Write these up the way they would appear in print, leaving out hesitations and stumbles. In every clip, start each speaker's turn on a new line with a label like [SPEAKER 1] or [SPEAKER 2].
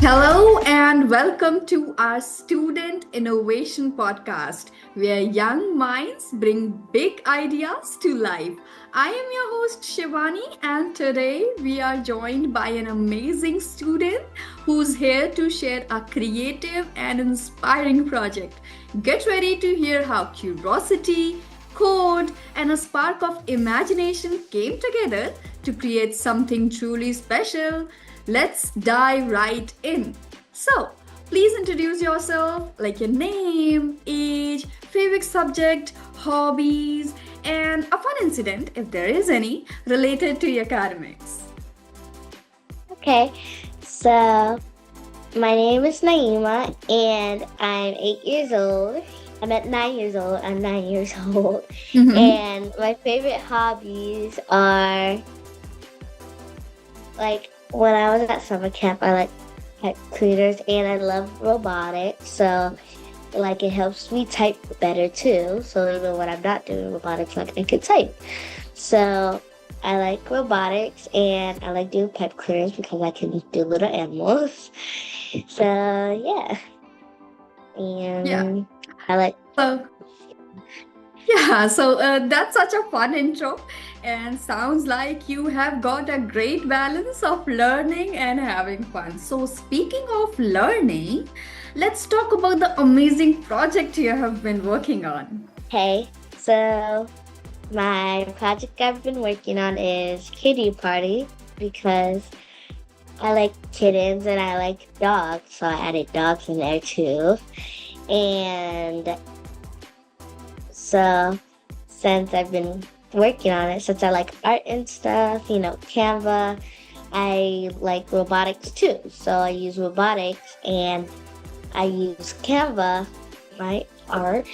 [SPEAKER 1] Hello and welcome to our Student Innovation Podcast, where young minds bring big ideas to life. I am your host Shivani, and today we are joined by an amazing student who's here to share a creative and inspiring project. Get ready to hear how curiosity, code, and a spark of imagination came together to create something truly special. Let's dive right in. So, please introduce yourself, like your name, age, favorite subject, hobbies, and a fun incident, if there is any, related to your academics.
[SPEAKER 2] Okay, so my name is Knyeema and I'm 8 years old. I'm at 9 years old. I'm 9 years old.
[SPEAKER 1] Mm-hmm.
[SPEAKER 2] And my favorite hobbies are like when I was at summer camp, I like pet cleaners and I love robotics. So like it helps me type better too. So even when I'm not doing robotics, like I can type. So I like robotics and I like doing pet cleaners because I can do little animals. So yeah,
[SPEAKER 1] Yeah.
[SPEAKER 2] and I like
[SPEAKER 1] So, yeah, that's such a fun intro and sounds like you have got a great balance of learning and having fun. So, speaking of learning, let's talk about the amazing project you have been working on.
[SPEAKER 2] hey. So my project I've been working on is kitty party because I like kittens and I like dogs, so I added dogs in there too. And so since I've been working on it, since I like art and stuff, Canva, I like robotics too. So I use robotics and I use Canva, my art,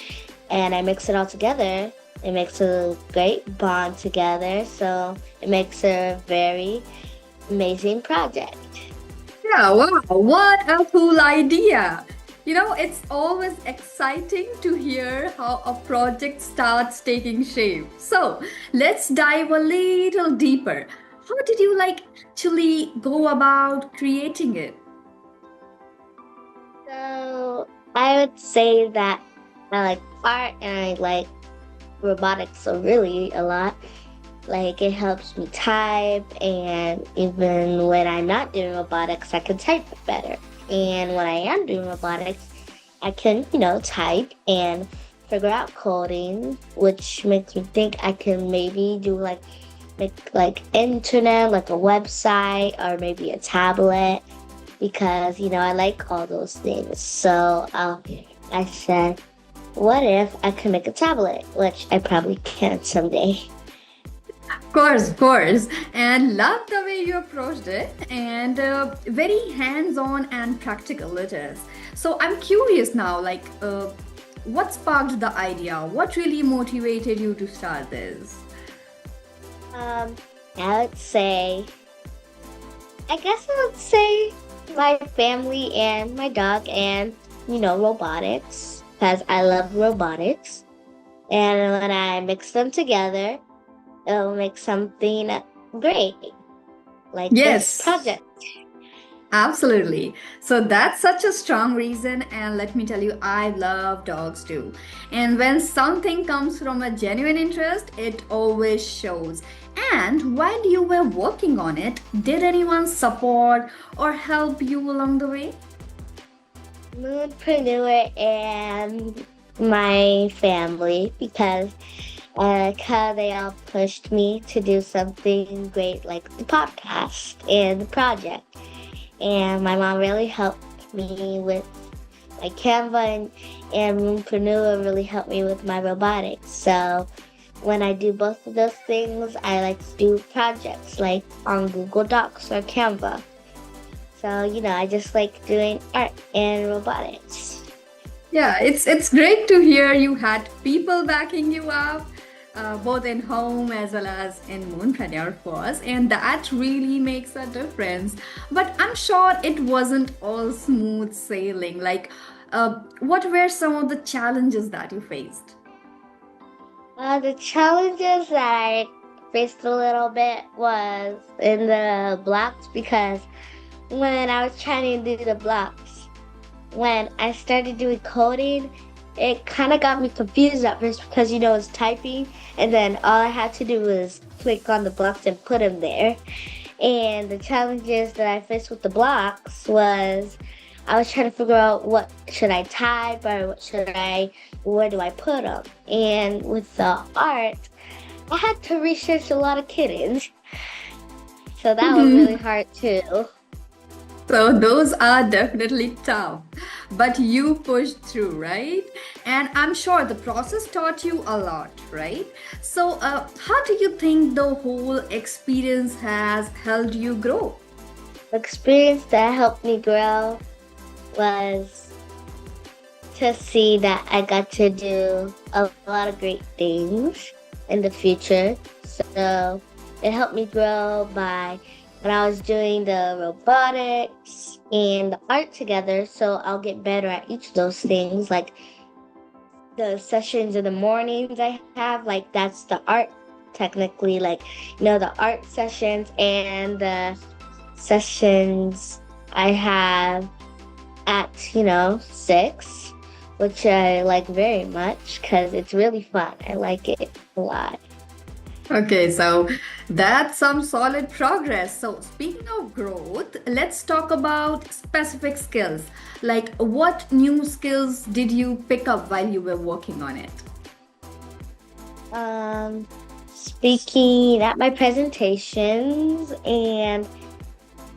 [SPEAKER 2] and I mix it all together. It makes a great bond together. So it makes a very amazing project.
[SPEAKER 1] Yeah, wow, what a cool idea! It's always exciting to hear how a project starts taking shape. So, let's dive a little deeper. How did you actually go about creating it?
[SPEAKER 2] So I would say that I like art and I like robotics so really a lot. Like it helps me type and even when I'm not doing robotics I can type better. And when I am doing robotics I can, type and figure out coding, which makes me think I can maybe do like internet, like a website or maybe a tablet because I like all those things. So I said, what if I could make a tablet, which I probably can someday.
[SPEAKER 1] Of course. And love the way you approached it, and very hands on and practical it is. So, I'm curious now, what sparked the idea? What really motivated you to start this?
[SPEAKER 2] Um, I would say, I guess I would say my family and my dog and, robotics because I love robotics. And when I mix them together, it'll make something great, like this
[SPEAKER 1] Yes.
[SPEAKER 2] project.
[SPEAKER 1] Absolutely. So that's such a strong reason. And let me tell you, I love dogs too. And when something comes from a genuine interest, it always shows. And while you were working on it, did anyone support or help you along the way?
[SPEAKER 2] Moonpreneur and my family because how they all pushed me to do something great like the podcast and the project. And my mom really helped me with my Canva and Moonpreneur really helped me with my robotics. So when I do both of those things, I like to do projects like on Google Docs or Canva. So, I just like doing art and robotics.
[SPEAKER 1] Yeah, it's great to hear you had people backing you up, both in home as well as in Moonpreneur, of course, and that really makes a difference. But I'm sure it wasn't all smooth sailing. What were some of the challenges that you faced?
[SPEAKER 2] The challenges that I faced a little bit was in the blocks because when I was trying to do the blocks. When I started doing coding, it kind of got me confused at first because, it's typing, and then all I had to do was click on the blocks and put them there. And the challenges that I faced with the blocks was I was trying to figure out what should I type or where do I put them. And with the art, I had to research a lot of kittens. So that was really hard too.
[SPEAKER 1] So those are definitely tough, but you pushed through, right? And I'm sure the process taught you a lot, right? So, how do you think the whole experience has helped you grow?
[SPEAKER 2] The experience that helped me grow was to see that I got to do a lot of great things in the future. So it helped me grow by when I was doing the robotics and the art together. So I'll get better at each of those things. Like the sessions in the mornings I have, like that's the art technically, like, the art sessions and the sessions I have at, 6, which I like very much because it's really fun. I like it a lot.
[SPEAKER 1] Okay, so that's some solid progress. So, speaking of growth, let's talk about specific skills. Like, what new skills did you pick up while you were working on it?
[SPEAKER 2] Speaking at my presentations, and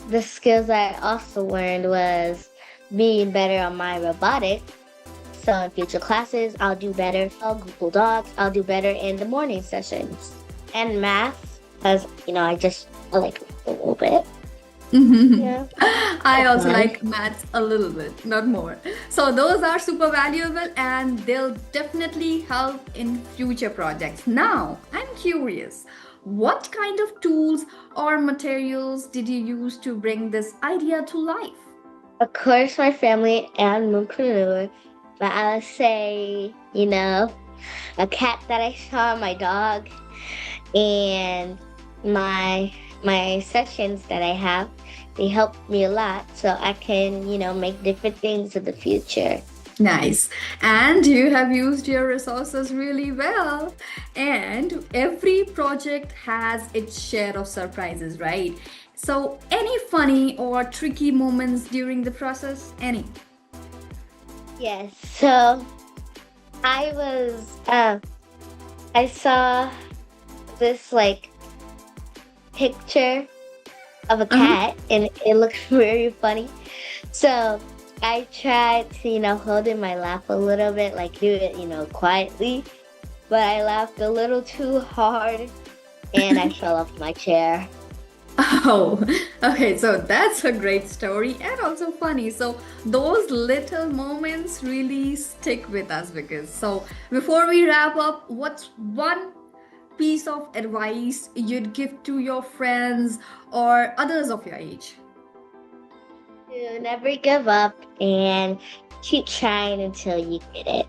[SPEAKER 2] the skills I also learned was being better on my robotics. So in future classes, I'll do better. I'll Google Docs. I'll do better in the morning sessions. And math, because, I like math a little bit. Yeah.
[SPEAKER 1] I also like maths a little bit, not more. So those are super valuable and they'll definitely help in future projects. Now, I'm curious, what kind of tools or materials did you use to bring this idea to life?
[SPEAKER 2] Of course, my family and Moonpreneur. But I would say, a cat that I saw, my dog, and my sessions that I have, they help me a lot so I can, make different things in the future.
[SPEAKER 1] Nice. And you have used your resources really well. And every project has its share of surprises, right? So, any funny or tricky moments during the process? Any?
[SPEAKER 2] Yes. So I saw this picture of a cat and it looked very funny. So I tried to, hold in my laugh a little bit, like do it, quietly. But I laughed a little too hard and I fell off my chair.
[SPEAKER 1] Oh, okay. So that's a great story and also funny. So those little moments really stick with us because so before we wrap up, what's one piece of advice you'd give to your friends or others of your age?
[SPEAKER 2] To never give up and keep trying until you get it.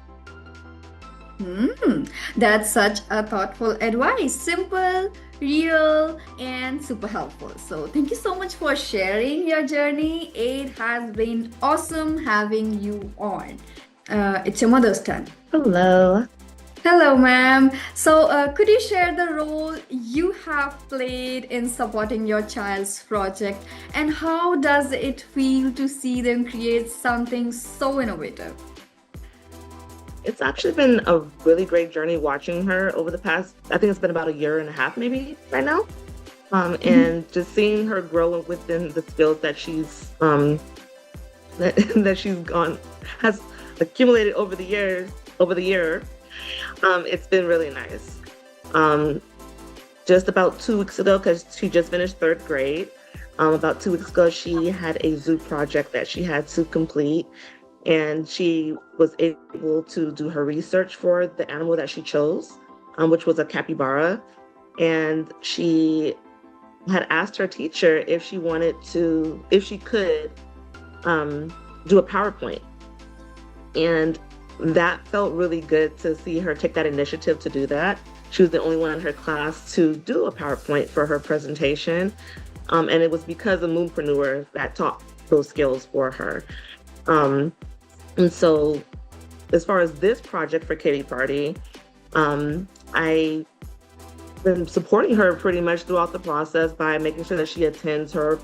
[SPEAKER 1] That's such a thoughtful advice. Simple, real, and super helpful. So, thank you so much for sharing your journey. It has been awesome having you on. It's your mother's turn.
[SPEAKER 2] Hello.
[SPEAKER 1] Hello, ma'am. So, could you share the role you have played in supporting your child's project and how does it feel to see them create something so innovative?
[SPEAKER 3] It's actually been a really great journey watching her over the past, I think it's been about a year and a half maybe right now. And just seeing her grow within the skills that she's that she's has accumulated over the year. It's been really nice. Just about 2 weeks ago, because she just finished 3rd grade, about 2 weeks ago, she had a zoo project that she had to complete. And she was able to do her research for the animal that she chose, which was a capybara. And she had asked her teacher if she could do a PowerPoint. And that felt really good to see her take that initiative to do that. She was the only one in her class to do a PowerPoint for her presentation. And it was because of Moonpreneur that taught those skills for her. And so as far as this project for Kitty Party, I been supporting her pretty much throughout the process by making sure that she attends her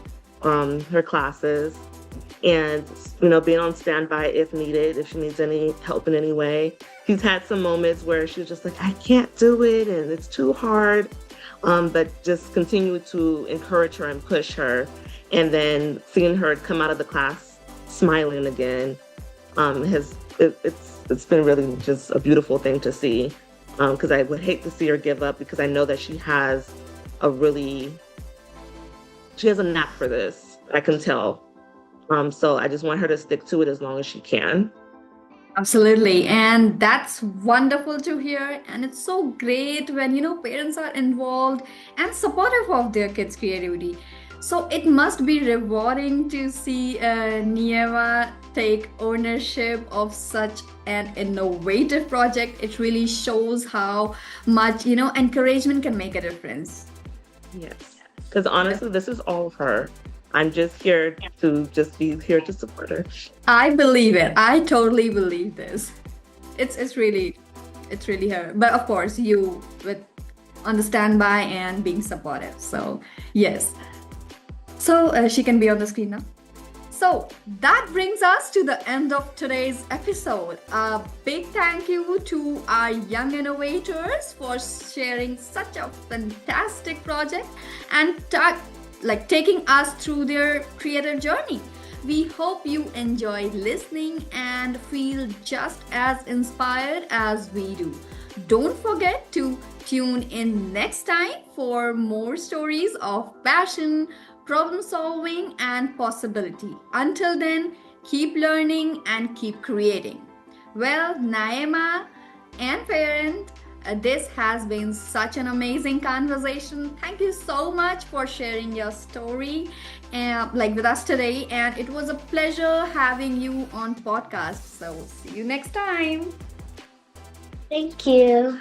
[SPEAKER 3] classes, and being on standby if needed, if she needs any help in any way. She's had some moments where she was just like, I can't do it and it's too hard, but just continue to encourage her and push her, and then seeing her come out of the class smiling again it's been really just a beautiful thing to see, because I would hate to see her give up, because I know that she has a knack for this. I can tell. So I just want her to stick to it as long as she can.
[SPEAKER 1] Absolutely. And that's wonderful to hear. And it's so great when, parents are involved and supportive of their kids' creativity. So it must be rewarding to see Knyeema take ownership of such an innovative project. It really shows how much, encouragement can make a difference.
[SPEAKER 3] Yes. Because honestly, this is all her. I'm just here to be here to support her.
[SPEAKER 1] I believe it. I totally believe this. It's really her. But of course, you with on the standby and being supportive. So yes. So she can be on the screen now. So that brings us to the end of today's episode. A big thank you to our young innovators for sharing such a fantastic project and taking us through their creative journey. We hope you enjoyed listening and feel just as inspired as we do. Don't forget to tune in next time for more stories of passion, problem solving, and possibility. Until then, keep learning and keep creating. Well, Knyeema and parent, this has been such an amazing conversation. Thank you so much for sharing your story with us today. And it was a pleasure having you on podcast. So see you next time.
[SPEAKER 2] Thank you.